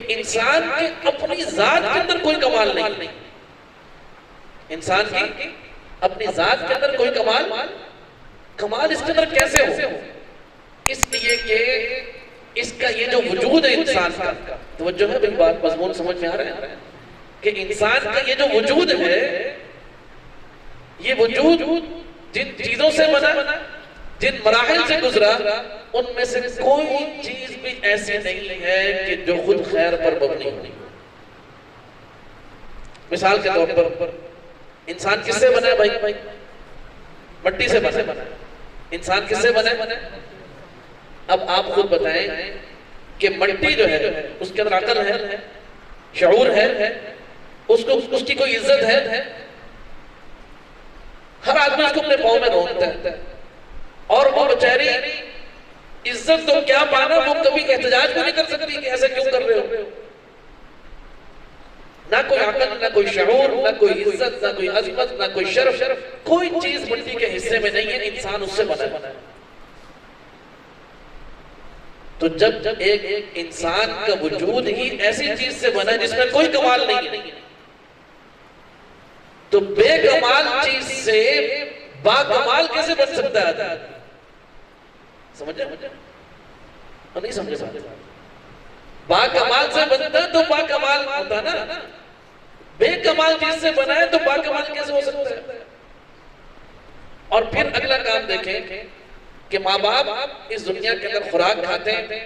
انسان کی اپنی ذات کے اندر کوئی کمال نہیں، انسان کی اپنی ذات کے اندر کوئی کمال اس کے اندر کیسے ہو؟ اس لیے کہ اس کا یہ جو وجود ہے انسان کا، توجہ ہے بھئی بات مضمون سمجھ میں آ رہا ہے کہ انسان کا یہ جو وجود ہے، یہ وجود جن چیزوں سے بنا، جن مراحل سے گزرا، ان میں سے کوئی چیز بھی ایسی نہیں ہے کہ جو خود خیر پر مبنی ہو۔ مثال کے طور پر انسان کس سے بنا ہے بھائی؟ مٹی سے بنا ہے۔ انسان کس سے بنا ہے؟ اب آپ خود بتائیں کہ مٹی جو ہے اس کے اندر عقل ہے، شعور ہے، اس کی کوئی عزت ہے؟ ہر آدمی اس کو اپنے پاؤں میں رونتا ہے، اور وہ بیچاری عزت تو کیا پانا، وہ کبھی احتجاج بھی نہیں کر سکتی کہ ایسا کیوں کر رہے ہو۔ نہ کوئی عقل، نہ کوئی شعور، نہ کوئی عزت، نہ کوئی عظمت، نہ کوئی شرف، کوئی چیز مٹی کے حصے میں نہیں ہے، انسان اس سے بنا ہے۔ تو جب ایک انسان کا وجود ہی ایسی چیز سے بنا ہے جس میں کوئی کمال نہیں ہے، تو بے کمال چیز سے با کمال کیسے بن سکتا ہے؟ سمجھے؟ نہیں سمجھے سمجھے؟ با کمال سے بنتا تو با کمال ہوتا نا، بے کمال چیز سے بنا ہے تو با کمال کیسے ہو سکتا ہے؟ اور پھر اگلا کام دیکھیں کہ ماں باپ اس دنیا کے اندر خوراک کھاتے ہیں،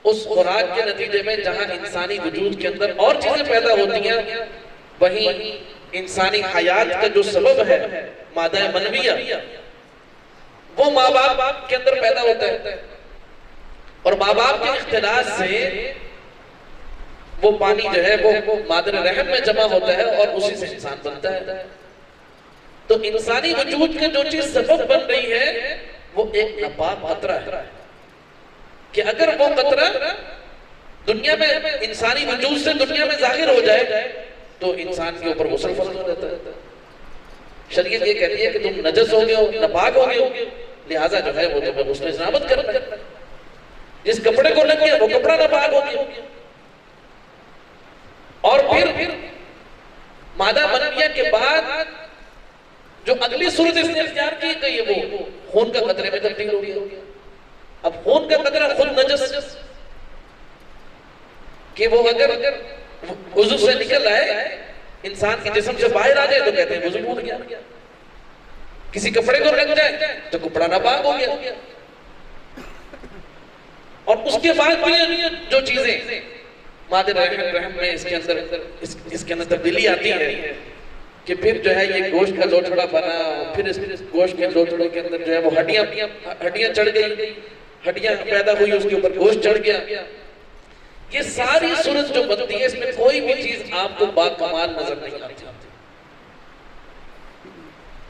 اس خوراک کے نتیجے میں جہاں انسانی وجود کے اندر اور چیزیں پیدا ہوتی ہیں، وہیں انسانی حیات کا جو سبب ہے مادہ منویہ، وہ ماں باپ کے اندر پیدا ہوتا ہے، اور ماں باپ کے اختلاط سے وہ پانی جو ہے وہ مادر رحم میں جمع ہوتا ہے اور اسی سے انسان بنتا ہے۔ تو انسانی وجود کے جو چیز سبب بن رہی ہے وہ ایک ناپاک قطرہ ہے، کہ اگر وہ قطرہ دنیا میں انسانی وجود سے دنیا میں ظاہر ہو جائے تو انسان کے اوپر غسل فرض ہو جاتا ہے۔ شریعت یہ کہتی ہے کہ تم نجس ہو گئے ہو، ناپاک ہو گئے ہو، لہٰذا جو ہے وہ تمہیں غسل جنابت کرنا ہے۔ جس کپڑے کو لگ گیا وہ کپڑا ناپاک ہو گیا۔ اور پھر مادہ منویہ کے بعد جو اگلی صورت اس نے اختیار کی گئی ہے وہ خون کا قطرے میں تبدیل ہو گیا۔ اب خون کا قطرہ خود نجس کہ وہ اگر وضو سے نکل آئے، انسان کے جسم سے باہر آ جائے تو کہتے ہیں وضو ٹوٹ گیا۔ کسی کپڑے کو لگ جائے تو کپڑا ناپاک ہو گیا۔ اور اس کے بعد بھی جو چیزیں مادہ رحم میں اس کے اندر تبدیلی آتی ہے کہ پھر جو ہے یہ گوشت کا لوتھڑا بنا، پھر اس گوشت کے لوتھڑے کے اندر جو ہے وہ ہڈیاں چڑھ گئی، ہڈیاں پیدا ہوئی، اس کے اوپر گوشت چڑھ گیا۔ یہ ساری صورت جو بنتی ہے اس میں کوئی بھی چیز آپ کو با کمال نظر نہیں آتی۔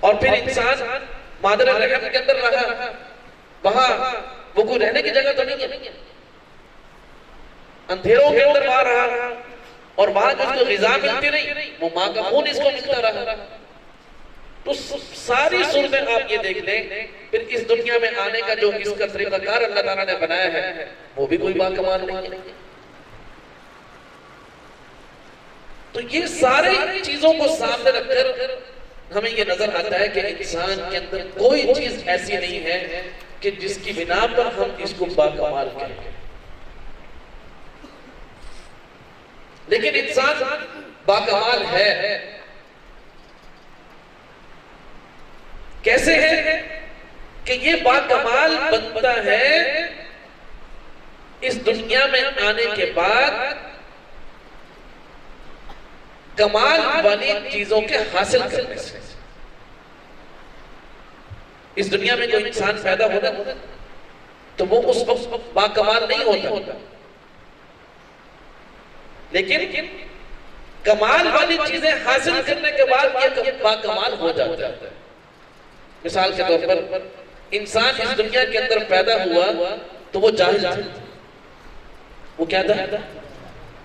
اور پھر انسان مادہ رحم کے اندر رہا، وہاں وہ کوئی رہنے کی جگہ تو نہیں ہے، اندھیروں کے اندر وہاں رہا، اور وہاں جو اس کو غذا ملتی نہیں، وہ ماں کا خون اس کو ملتا رہا۔ تو ساری صورتیں آپ یہ دیکھ لیں، پھر اس دنیا میں آنے کا جو اس کا طریقہ کار اللہ تعالیٰ نے بنایا ہے وہ بھی کوئی با کمال نہیں ہے۔ تو یہ سارے چیزوں کو سامنے رکھ کر ہمیں یہ نظر آتا ہے کہ انسان کے اندر کوئی چیز ایسی نہیں ہے کہ جس کی بنا پر ہم اس کو با کمال کہیں۔ لیکن انسان با کمال ہے، کیسے ہے کہ یہ با کمال بنتا ہے اس دنیا میں آنے کے بعد کمال والی چیزوں کے حاصل کرنے سے۔ اس دنیا میں کوئی انسان پیدا ہوتا تو وہ اس وقت با کمال نہیں ہوتا، لیکن کمال والی چیزیں حاصل کرنے کے بعد یہ با کمال ہو جاتا ہے۔ مثال کے طور پر انسان اس دنیا کے اندر پیدا ہوا تو وہ جاہل تھا۔ وہ کیا تھا؟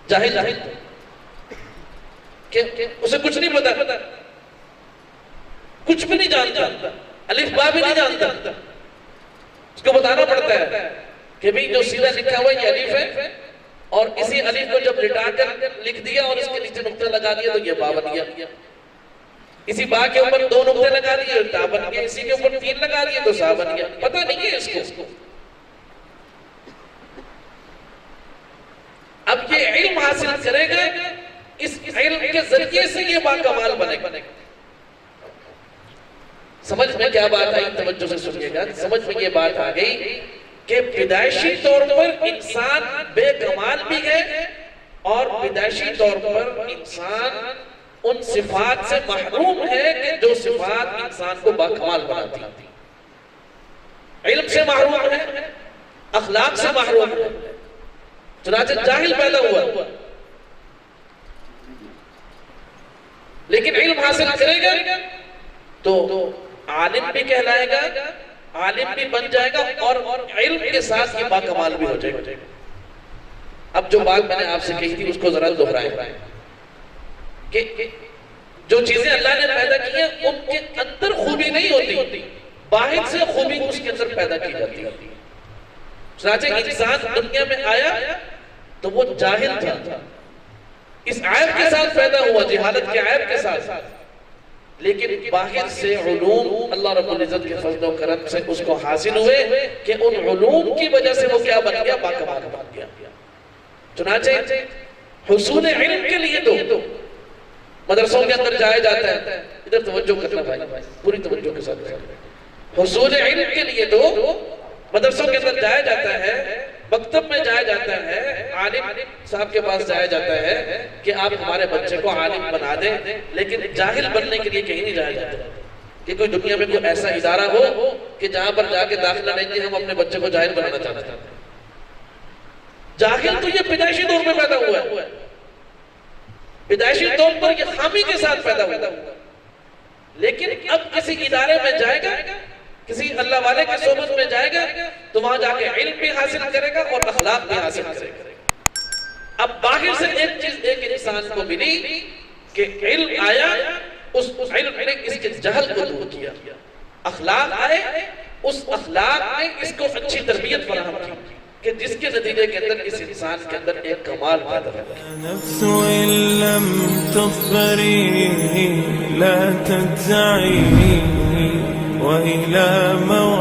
جاہل تھا کہ اسے کچھ نہیں پتا، کچھ بھی نہیں جانتا، الف با بھی نہیں جانتا۔ اس کو بتانا پڑتا ہے کہ بھئی جو سیدھا لکھا ہوا یہ الف ہے اور اسی الف کو جب لٹا کر لکھ دیا اور اس کے نیچے نقطہ لگا دیا تو یہ با بن گیا. اسی با کے اوپر 2 نقطے لگا دیے تا بن گیا, اسی کے اوپر 3 لگا دیے تو سا بن گیا. پتہ نہیں ہے اس کو. اب یہ علم حاصل کرے گا, اس علم کے ذریعے سے یہ با کمال بنے گا. سمجھ میں کیا بات آئی؟ توجہ سے سنیے گا. سمجھ میں یہ بات آ گئی کہ پیدائشی طور پر انسان بے کمال بھی ہے اور پیدائشی طور پر انسان ان صفات سے محروم ہے کہ جو صفات انسان کو باکمال بناتی. علم سے محروم ہے, اخلاق سے محروم ہے. چنانچہ جاہل پیدا ہوا لیکن علم حاصل کرے گا تو عالم بھی کہلائے گا, عالم بھی بن جائے گا اور علم کے ساتھ یہ باکمال بھی ہو جائے گا. اب جو بات میں نے آپ سے کہی تھی اس کو ذرا دہرائیں کہ جو چیزیں اللہ نے پیدا کی ہیں ان کے اندر خوبی نہیں ہوتی, باہر سے خوبی اس کے اندر پیدا کی جاتی ہے. چنانچہ انسان دنیا میں آیا تو وہ جاہل تھا, اس عیب کے ساتھ پیدا ہوا, جہالت کے عیب کے ساتھ, لیکن باہر سے علوم اللہ رب العزت کے فضل و کرم سے اس کو حاصل ہوئے کہ ان علوم کی وجہ سے وہ کیا بن گیا؟ باکمال بن گیا. چنانچہ حصول علم کے لیے تو مدرسوں کے اندر جایا جاتا ہے. ادھر توجہ کرنا بھائی, پوری توجہ کے ساتھ. حصول علم کے لیے تو مدرسوں کے اندر جایا جاتا ہے, مکتب میں جایا جاتا ہے, عالم صاحب کے پاس جایا جاتا ہے کہ آپ ہمارے بچے کو عالم بنا دیں. لیکن جاہل بننے کے لیے کہیں نہیں جایا جاتا کہ کوئی دنیا میں کوئی ایسا ادارہ ہو کہ جہاں پر جا کے داخلہ لیں گے ہم اپنے بچے کو جاہل بنانا چاہتے ہیں. جاہل تو یہ پیدائشی طور پر پیدا ہوا ہے, پیدائشی طور پر یہ خامی کے ساتھ پیدا ہوا. لیکن اب کسی ادارے میں جائے گا, کسی اللہ والے کی صحبت میں جائے گا تو وہاں جا کے علم بھی حاصل کرے گا اور اخلاق بھی حاصل کرے گا. اب باہر سے ایک چیز ایک انسان کو ملی کہ علم آیا, اس علم نے اس کے جہل کو دور کیا. اخلاق آئے, اس اخلاق نے اس کو اچھی تربیت فراہم کی کہ جس کے نتیجے کے اندر اس انسان کے اندر ایک کمال پیدا ہوگا. نفس إن لم تظفري لا تجزعي وإلى موعد